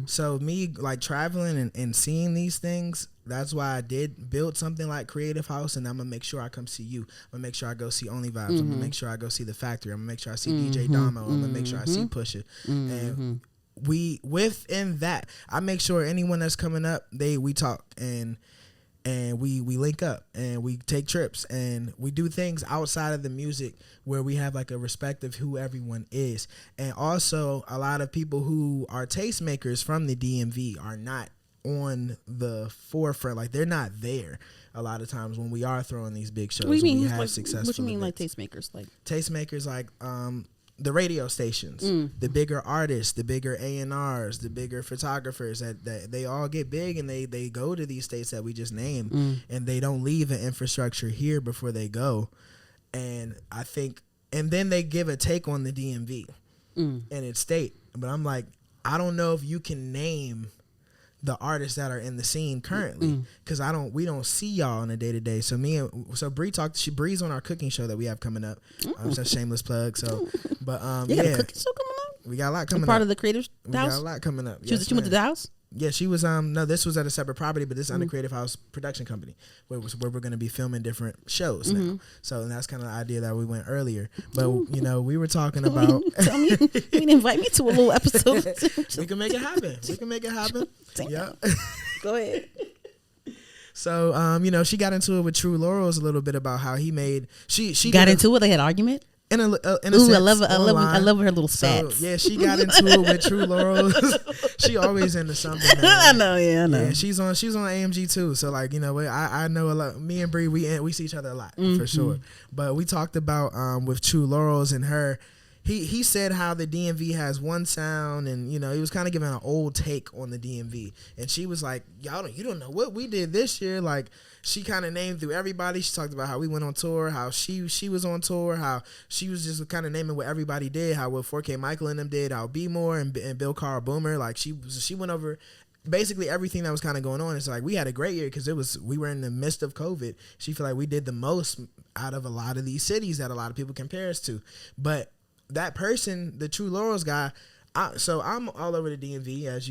So me, like, traveling and seeing these things, that's why I did build something like Creative House, and I'm gonna make sure I come see you. I'm gonna make sure I go see Only Vibes. I'm gonna make sure I go see The Factory. I'm gonna make sure I see DJ Damo. I'm gonna make sure I see Pusha. And we, within that, I make sure anyone that's coming up, we talk and we link up and we take trips and we do things outside of the music where we have like a respect of who everyone is. And also a lot of people who are tastemakers from the DMV are not on the forefront. Like, they're not there a lot of times when we are throwing these big shows. What do you mean? We have like, successful what do you mean, events. like tastemakers? Like Tastemakers, like the radio stations, the bigger artists, the bigger A&Rs, the bigger photographers that they all get big and they go to these states that we just named and they don't leave an infrastructure here before they go. And I think, and then they give a take on the DMV and its state. But I'm like, I don't know if you can name the artists that are in the scene currently because we don't see y'all on a day to day. So Bree's on our cooking show that we have coming up. So shameless plug. So, but you got a cooking show coming up? We got a lot coming up. Part of the Creative House? We got a lot coming up. She went to the house? Yeah, she was. No, this was at a separate property, but this is under Creative House production company, where we're going to be filming different shows now. So that's kind of the idea that we went earlier. But you know, we were talking about. Tell me, you didn't invite me to a little episode. We can make it happen. Yeah. Go ahead. So, you know, she got into it with True Laurels a little bit about how he made. She got into it. They had an argument. In a Ooh, sense, I love her little stats. So, yeah, she got into it with True Laurels. She always into something. Man. I know. Yeah, she's on AMG too. So, like, you know, I know a lot. Me and Bree, we see each other a lot for sure. But we talked about with True Laurels and her. He said how the DMV has one sound, and you know, he was kind of giving an old take on the DMV, and she was like, you don't know what we did this year. Like, she kind of named through everybody. She talked about how we went on tour, how she was on tour, how she was just kind of naming what everybody did, how what 4K Michael and them did, how B More and Bill Carl Boomer, like she went over basically everything that was kind of going on. It's like we had a great year because we were in the midst of COVID. She felt like we did the most out of a lot of these cities that a lot of people compare us to, but that person, the True Laurels guy, so I'm all over the DMV as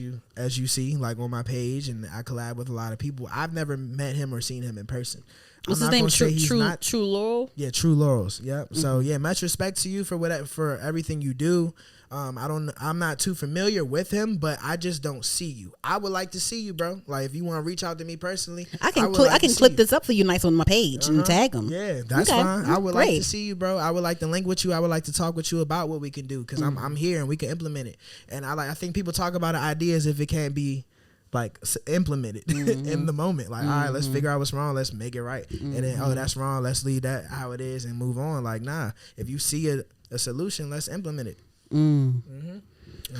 you see, like on my page, and I collab with a lot of people. I've never met him or seen him in person. What's his name? True Laurel? Yeah, True Laurels. Yep. So yeah, much respect to you for everything you do. I'm not too familiar with him, but I just don't see you. I would like to see you, bro. Like, if you want to reach out to me personally, I can clip this up for you nice on my page and tag him. Yeah, that's fine. I would like to see you, bro. I would like to link with you. I would like to talk with you about what we can do because I'm here and we can implement it. And I think people talk about ideas if it can't be like implemented in the moment. Like, all right, let's figure out what's wrong. Let's make it right. And then, that's wrong. Let's leave that how it is and move on. Like, nah, if you see a solution, let's implement it. I'm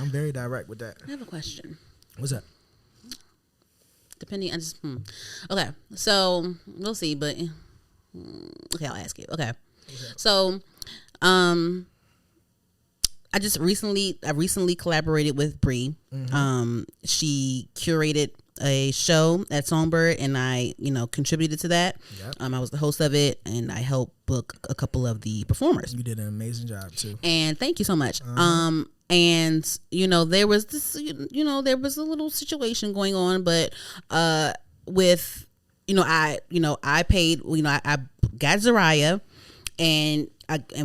very direct with that. I have a question. What's up? Depending on okay, so we'll see, but okay, I'll ask you. Okay, so I recently collaborated with Bree. She curated a show at Songbird, and I, contributed to that. Yep. I was the host of it, and I helped book a couple of the performers. You did an amazing job too. And thank you so much. And there was this, there was a little situation going on, but with, I paid, I got Zariah, and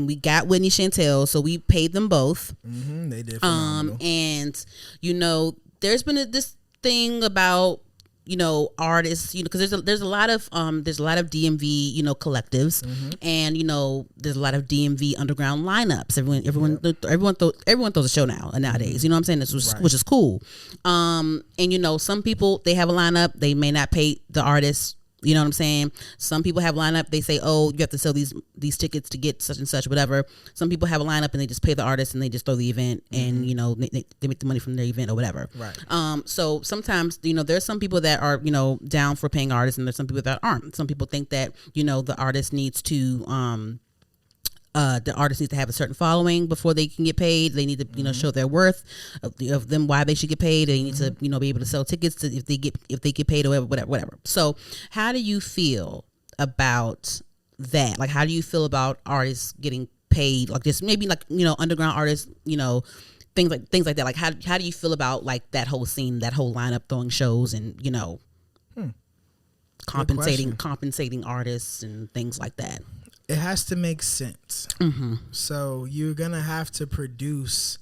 we got Whitney Chantel, so we paid them both. They did phenomenal. And there's been this thing about artists, because there's a lot of DMV collectives, and there's a lot of DMV underground lineups. Everyone throws a show nowadays. You know what I'm saying? Which is cool. And some people, they have a lineup, they may not pay the artists You know what I'm saying? Some people have lineup. They say, oh, you have to sell these tickets to get such and such, whatever. Some people have a lineup and they just pay the artist and they just throw the event and, you know, they make the money from their event or whatever. Right. So sometimes, you know, there's some people that are, you know, down for paying artists and there's some people that aren't. Some people think that, you know, the artist needs to have a certain following before they can get paid. They need to, you know, show their worth of them, why they should get paid. They need to, you know, be able to sell tickets to, if they get paid or whatever. So how do you feel about that? Like, how do you feel about artists getting paid? Like, just maybe like, you know, underground artists, you know, things like that. Like, how do you feel about like that whole scene, that whole lineup, throwing shows and, you know, compensating artists and things like that? It has to make sense. So you're gonna have to produce.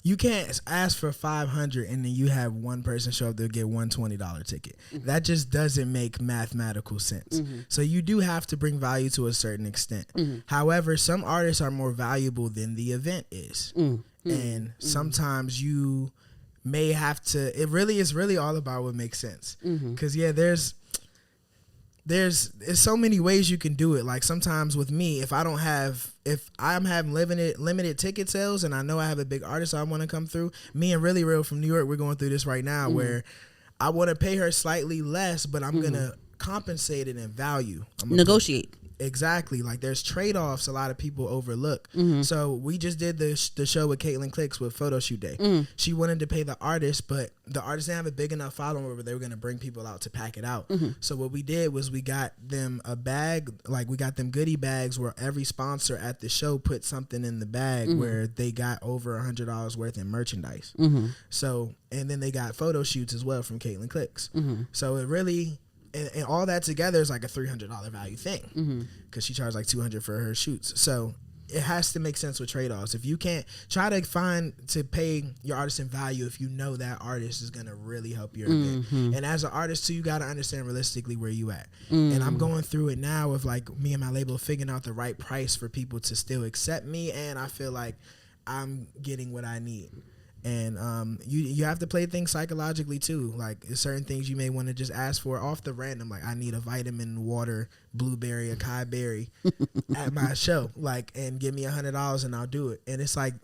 You can't ask for 500 and then you have one person show up to get $120 ticket. That just doesn't make mathematical sense. So you do have to bring value to a certain extent. However, some artists are more valuable than the event is, and sometimes you may have to. It really is really all about what makes sense. Because there's so many ways you can do it. Like sometimes with me, if I'm having limited ticket sales and I know I have a big artist I want to come through, me and Really Real from New York, we're going through this right now where I want to pay her slightly less, but I'm going to compensate it in value. Negotiate. Exactly. Like there's trade-offs a lot of people overlook. So we just did the show with Caitlin Clicks with Photo Shoot Day. She wanted to pay the artist, but the artist didn't have a big enough following where they were going to bring people out to pack it out. So what we did was we got them a bag, like we got them goodie bags where every sponsor at the show put something in the bag where they got over $100 worth in merchandise. So, and then they got photo shoots as well from Caitlin Clicks. So it really... And all that together is like a $300 value thing because she charged like $200 for her shoots. So it has to make sense with trade-offs. If you can't try to pay your artist in value, if you know that artist is going to really help your event. And as an artist too, you got to understand realistically where you at. And I'm going through it now with like me and my label figuring out the right price for people to still accept me. And I feel like I'm getting what I need. And you have to play things psychologically too. Like there's certain things you may want to just ask for off the random. Like I need a vitamin water blueberry, acai berry at my show. Like and give me $100 and I'll do it. And it's like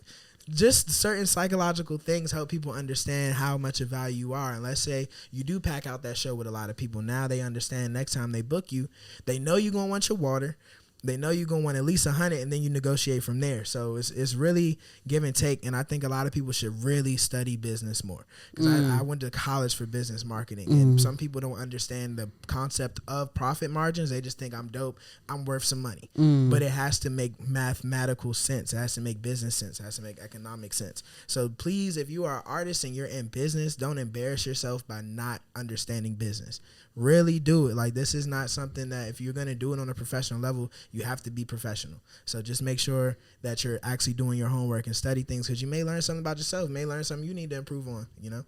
just certain psychological things help people understand how much of value you are. And let's say you do pack out that show with a lot of people. Now they understand next time they book you, they know you're gonna want your water. They know you're going to want at least 100 and then you negotiate from there. So it's really give and take. And I think a lot of people should really study business more because I went to college for business marketing and some people don't understand the concept of profit margins. They just think I'm dope. I'm worth some money, but it has to make mathematical sense. It has to make business sense. It has to make economic sense. So please, if you are an artist and you're in business, don't embarrass yourself by not understanding business. Really do it. Like this is not something that if you're going to do it on a professional level, you have to be professional. So just make sure that you're actually doing your homework and study things because you may learn something about yourself, may learn something you need to improve on, you know?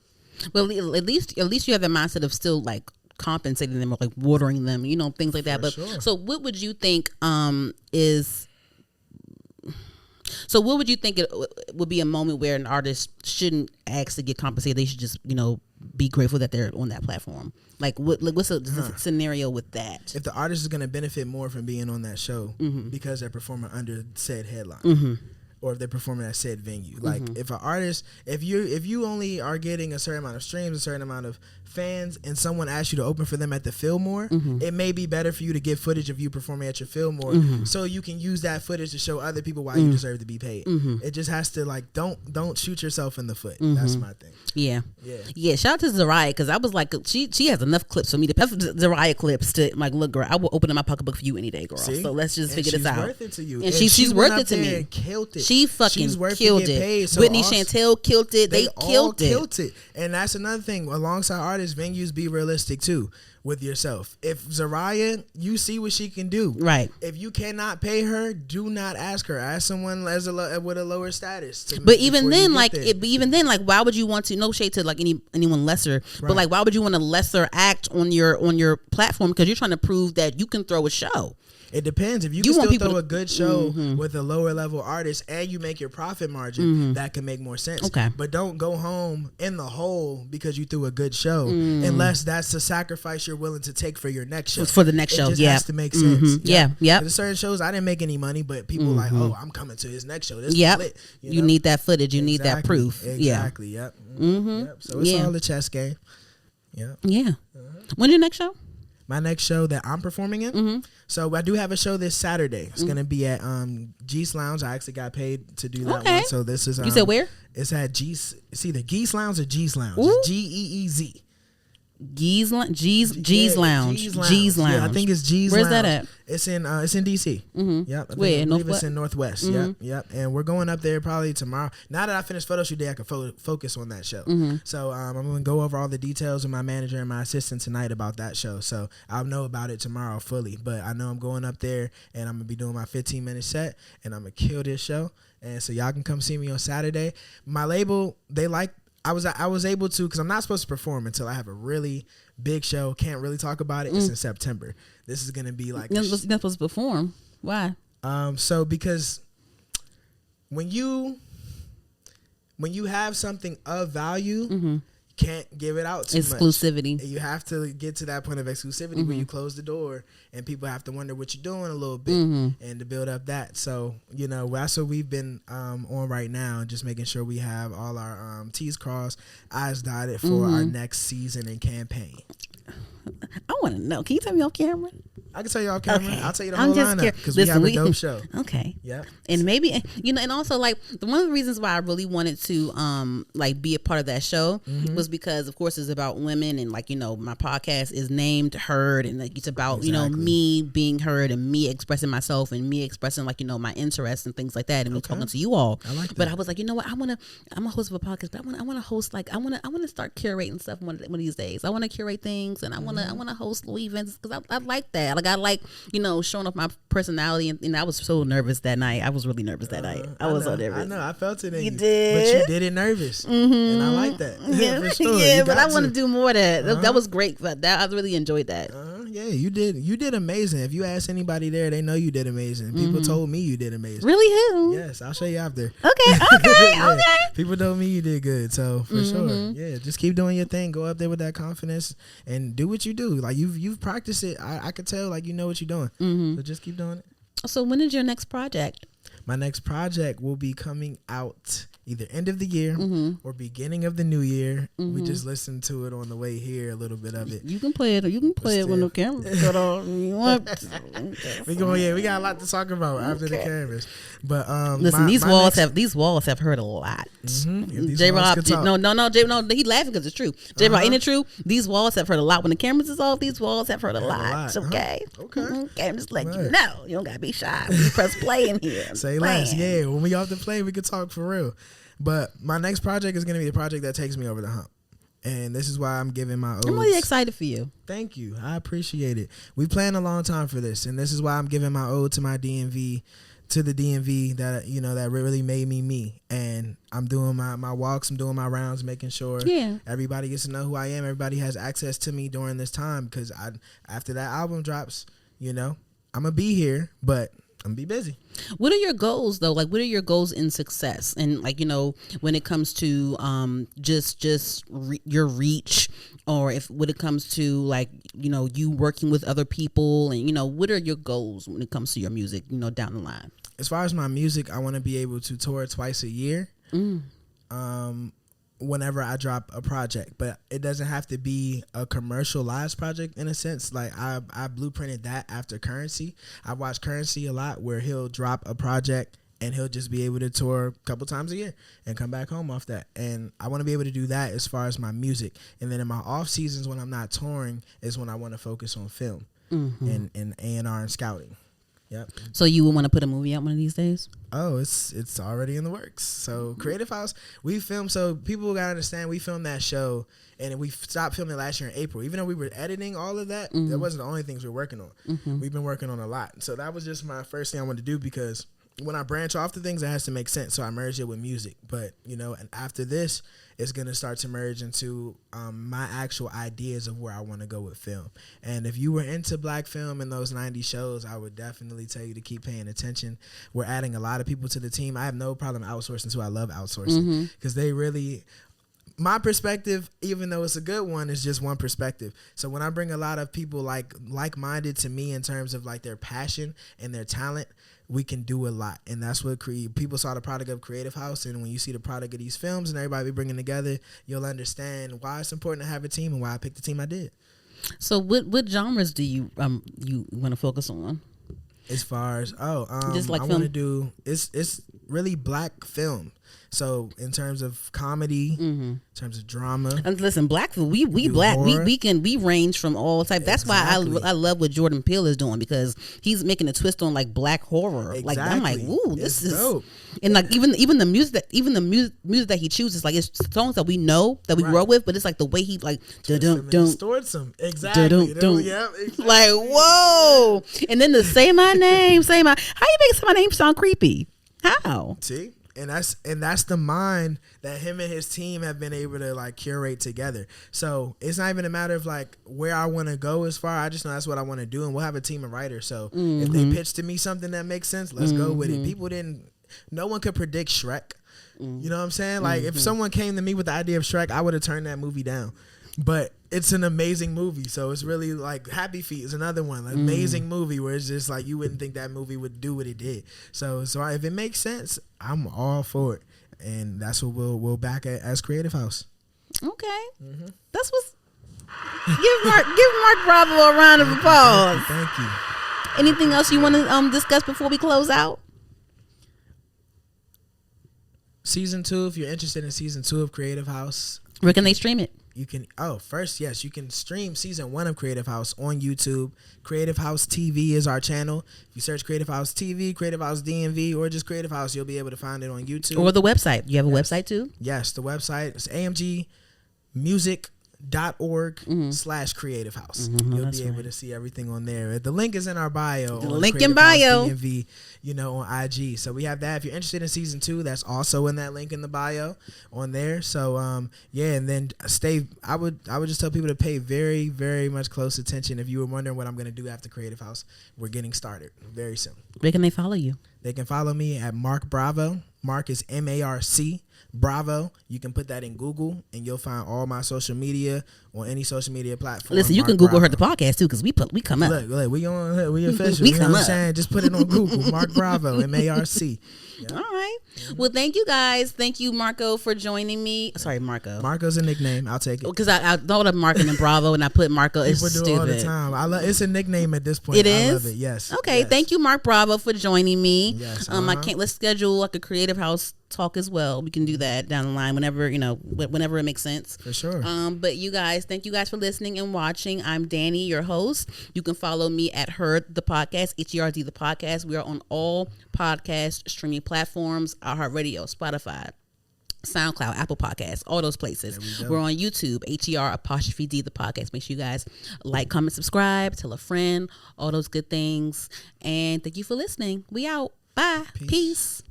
Well, at least you have the mindset of still like compensating them or like watering them, you know, things like that. But sure. So what would you think what would you think it would be a moment where an artist shouldn't ask to get compensated? They should just, you know, be grateful that they're on that platform. Like, what's a scenario with that? If the artist is going to benefit more from being on that show because they're performing under said headline, or if they're performing at said venue. Like, if an artist, if you only are getting a certain amount of streams, a certain amount of fans, and someone asks you to open for them at the Fillmore, it may be better for you to get footage of you performing at your Fillmore so you can use that footage to show other people why you deserve to be paid. It just has to, like, don't shoot yourself in the foot. That's my thing. Yeah. Shout out to Zariah because I was like, she has enough clips for me to Zariah clips to like, look, girl, I will open up my pocketbook for you any day, girl. See? So let's just figure this out. She's worth it to you, and she's worth it to me. And killed it. She fucking killed it. So Whitney Chantel killed it. They killed it. And that's another thing. Alongside artists, venues, be realistic too with yourself. If Zariah, you see what she can do. Right. If you cannot pay her, do not ask her. Ask someone with a lower status. But even then, like, why would you want to? No shade to like anyone lesser, but like, why would you want a lesser act on your platform? Because you're trying to prove that you can throw a show. It depends. If you can still throw a good show with a lower level artist and you make your profit margin, that can make more sense. Okay. But don't go home in the hole because you threw a good show, unless that's the sacrifice you're willing to take for your next show. For the next show, it just has to make sense. Yeah. There's certain shows I didn't make any money, but people like, oh, I'm coming to his next show. This is lit. You need that footage. You need that proof. Exactly. Yep. So it's all the chess game. Yeah. When's your next show? My next show that I'm performing in. So I do have a show this Saturday. It's gonna be at Geese Lounge. I actually got paid to do that one. So this is you said where? It's at Geese. It's either Geese Lounge or Geese Lounge. It's Geez. G's Lounge. G's Lounge. Yeah, I think it's G's Where's Lounge. that at? It's in DC. Yep. Where? I believe it's in Northwest. Yep. And we're going up there probably tomorrow. Now that I finished photo shoot day, I can focus on that show. So I'm going to go over all the details with my manager and my assistant tonight about that show. So I'll know about it tomorrow fully. But I know I'm going up there and I'm going to be doing my 15-minute set and I'm going to kill this show. And so y'all can come see me on Saturday. My label, I was able to, because I'm not supposed to perform until I have a really big show. Can't really talk about it. It's in September. This is gonna be like you're not supposed to perform. Why? So because when you have something of value, you can't give it out too exclusivity. much. You have to get to that point of exclusivity where you close the door and people have to wonder what you're doing a little bit and to build up that. So, that's what we've been on right now, just making sure we have all our T's crossed, I's dotted for our next season and campaign. I want to know. Can you tell me off camera? I can tell you off camera. Okay. I'll tell you the whole lineup because we have a dope show. Okay. Yeah. And maybe, and also like one of the reasons why I really wanted to be a part of that show was because of course it's about women and my podcast is named Heard and it's about, me being heard and me expressing myself and me expressing my interests and things like that and me talking to you all. I like that. But I was like, you know what? I'm a host of a podcast, but I want to host I want to start curating stuff one of these days. I want to curate things and I want to host little events because I like that. I like, showing off my personality. And I was so nervous that night. I was really nervous that night. I was so nervous. I know. I felt it in you. Did. But you did it nervous. And I like that. Yeah, for sure. Yeah, but I want to do more of that. That was great. But I really enjoyed that. Yeah, you did. You did amazing. If you ask anybody there, they know you did amazing. People told me you did amazing. Really? Who? Yes, I'll show you after. Okay. Yeah. People told me you did good. So for sure. Yeah, just keep doing your thing. Go up there with that confidence and do what you do. Like you've practiced it. I could tell you know what you're doing. So just keep doing it. So when is your next project? My next project will be coming out either end of the year or beginning of the new year. We just listened to it on the way here, a little bit of it. You can play it. You can play it when the camera's cut off. You want? We got a lot to talk about after the cameras. But listen, these walls have heard a lot. J Rob, no, he laughing because it's true. J Rob, ain't it true? These walls have heard a lot. When the cameras is off, these walls have heard a lot. Okay. Okay, I'm just letting you know. You don't gotta be shy. You press play in here. Say less. Yeah, when we off the play, we can talk for real. But my next project is going to be the project that takes me over the hump. And this is why I'm giving my odes. I'm really excited for you. Thank you. I appreciate it. We planned a long time for this. And this is why I'm giving my ode to my DMV, to the DMV that, that really made me. And I'm doing my walks. I'm doing my rounds, making sure everybody gets to know who I am. Everybody has access to me during this time. Because after that album drops, I'm going to be here. But I'm gonna be busy. What are your goals though? Like, what are your goals in success? And when it comes to your reach, or when it comes to you working with other people, and what are your goals when it comes to your music? Down the line. As far as my music, I want to be able to tour twice a year. Whenever I drop a project, but it doesn't have to be a commercialized project in a sense. Like I blueprinted that after Currency. I watched Currency a lot where he'll drop a project and he'll just be able to tour a couple times a year and come back home off that. And I want to be able to do that as far as my music. And then in my off seasons when I'm not touring is when I want to focus on film and A&R and scouting. Yep. So you would want to put a movie out one of these days? Oh, it's already in the works. So Creative House, we filmed. So people gotta understand, we filmed that show, and we stopped filming last year in April. Even though we were editing all of that, that wasn't the only things we were working on. We've been working on a lot. So that was just my first thing I wanted to do because when I branch off the things, it has to make sense. So I merge it with music. But, you know, and after this, it's going to start to merge into my actual ideas of where I want to go with film. And if you were into black film and those 90s shows, I would definitely tell you to keep paying attention. We're adding a lot of people to the team. I have no problem outsourcing too. I love outsourcing because they really... My perspective, even though it's a good one, is just one perspective. So when I bring a lot of people like-minded to me in terms of like their passion and their talent, we can do a lot. And that's what people saw the product of Creative House. And when you see the product of these films and everybody be bringing together, you'll understand why it's important to have a team and why I picked the team I did. So what genres do you want to focus on? As far as just like I want to do it's really black film. So in terms of comedy, in terms of drama, and listen, black film, we black, horror. we range from all type. That's exactly. Why I love what Jordan Peele is doing, because he's making a twist on like black horror. Exactly. Like I'm like, ooh, this is dope. And like even the music that he chooses, like it's songs that we know that we grew up with, but it's like the way he like distorts them. Exactly. Yeah, exactly. Like whoa, and then the say my name, how you make say my name sound creepy? How? See. And that's the mind that him and his team have been able to like curate together. So it's not even a matter of like where I want to go as far. I just know that's what I want to do, and we'll have a team of writers. So if they pitch to me something that makes sense, let's go with it. No one could predict Shrek. You know what I'm saying? Like if someone came to me with the idea of Shrek, I would have turned that movie down. But it's an amazing movie. So it's really like Happy Feet is another one. An amazing movie where it's just like you wouldn't think that movie would do what it did. So if it makes sense, I'm all for it. And that's what we'll back at as Creative House. Okay. That's what's... Give Marc Bravo a round of applause. Thank you. Anything else you want to discuss before we close out? Season 2, if you're interested in Season 2 of Creative House. Where can they stream it? You can you can stream Season 1 of Creative House on YouTube. Creative House TV is our channel. If you search Creative House TV, Creative House DMV, or just Creative House, you'll be able to find it on YouTube. Or the website. You have a website too? Yes, the website is amgmusic.org/Creative House. You'll be able to see everything on there. The link is in our bio. The link in bio. DMV, on IG. So we have that. If you're interested in Season 2, that's also in that link in the bio on there. So and then I would just tell people to pay very, very much close attention. If you were wondering what I'm going to do after Creative House, we're getting started very soon. Where can they follow you? They can follow me at Marc Bravo. Marc is MARC. Bravo. You can put that in Google and you'll find all my social media on any social media platform. Listen, you can Google her the podcast too, because we come up. Look, we official. You know what I'm saying? Just put it on Google. Marc Bravo, MARC. Yeah. All right. Well, thank you guys. Thank you, Marco, for joining me. Sorry, Marco. Marco's a nickname. I'll take it. Because I thought of Marc and then Bravo, and I put Marco. It's stupid. People do it all the time. It's a nickname at this point. It is? I love it. Yes. Okay. Yes. Thank you, Marc Bravo, for joining me. Yes. Let's schedule like a Creative House talk as well. We can do that down the line whenever it makes sense. For sure. But you guys, thank you guys for listening and watching. I'm Dani, your host. You can follow me at Herd the Podcast, HERD the Podcast. We are on all podcast streaming platforms, iHeartRadio, Spotify, SoundCloud, Apple Podcasts, all those places. We're on YouTube, HER''D the Podcast. Make sure you guys like, comment, subscribe, tell a friend, all those good things. And thank you for listening. We out. Bye. Peace.